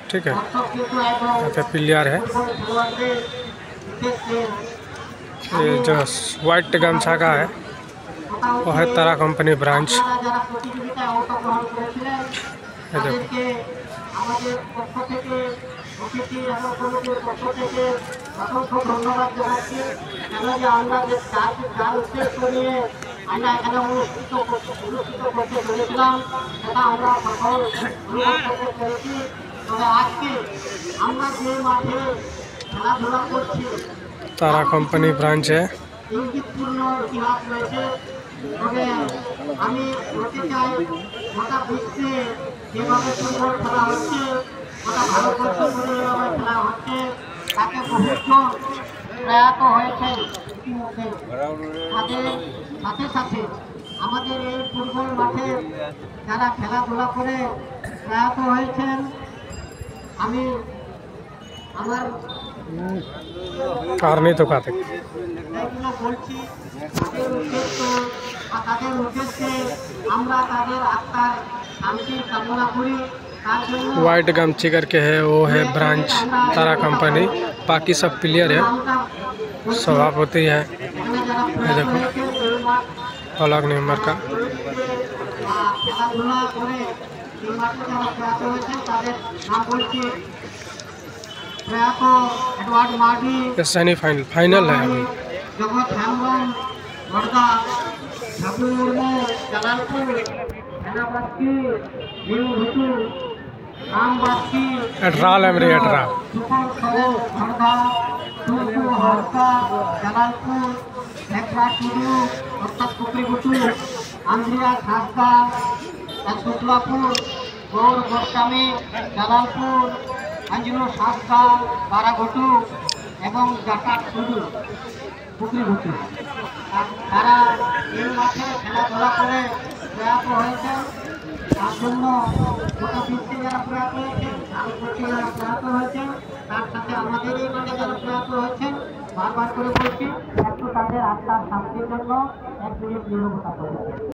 ठीक है, यहाँ पे प्लेयर है। ये जो व्हाइट गमछा का है वो है तारा कंपनी ब्रांच। ये देखो, আমরা এখানে অনুষ্ঠিত করতে চলেছিলাম, সেটা আমরা সফল করতে পেরেছি। তবে আজকে আমরা যে মাঠে খেলাধুলা করছি तारा कंपनी ब्रांच है। ইঙ্গিতপূর্ণ ইতিহাস রয়েছে। তবে আমি বলতে চাই, গোটা বিশ্বে যেভাবে ফুটবল খেলা হচ্ছে, গোটা ভারতবর্ষে যেভাবে খেলা হচ্ছে, তাকে বহুজন প্রয়াত হয়েছে ইতিমধ্যে। তাদের সাথে সাথে আমাদের এই ফুটবল মাঠে যারা খেলাধুলা করে প্রয়াত হয়েছেন, আমি আমার कार नहीं तो खाते। এগুলো বলছি, তাদের উদ্দেশ্য বা তাদের উদ্দেশ্যে আমরা তাদের আত্মার শান্তি কামনা করি। তার জন্য व्हाइट गमछी करके है, वो है ब्रांच तारा कंपनी। बाकी सब प्लेयर है, सभापति है। এখানে যারা ये देखो, अलग नंबर का খেলাধুলা করে এই মাঠে যারা প্রয়াত হয়েছেন তাদের নাম বলছি। প্রয়াত এডওয়ার্ড মার্ডি, ये सेमीफाइनल फाइनल है अभी। জগৎ হেমব্রম, বর্দা, ঠাকুর মুর্মু, জালালপুর, সেনাবাস্কি, নিউ ভুটু, রামবাস্কি, एड्राल एमरी एड्राल। সুপর সহ, খড়দা, টুকু হরকা, জালালপুর, লেখরা টুডু অর্থাৎ পুকুরি ভুটু, আন্দ্রিয়া খাসদা, শুক্লাপুর, গৌর গোস্বামী, জালালপুর, আঞ্জুল শাস্তা, বারাঘটু এবং জাকাত টুডু পুকুরি ভুটু। তারা এই মাঠে খেলাধুলা করে প্রয়াত হয়েছেন। তার জন্য গোটা বিশ্বে যারা প্রয়াত হয়েছেন, ভারতবর্ষে যারা প্রয়াত হয়েছেন, তার সাথে আমাদের এই মাঠে যারা প্রয়াত হয়েছেন, বারবার করে বলছি, একটু তাদের আত্মার শান্তির জন্য এক মিনিট নীরবতা করবেন।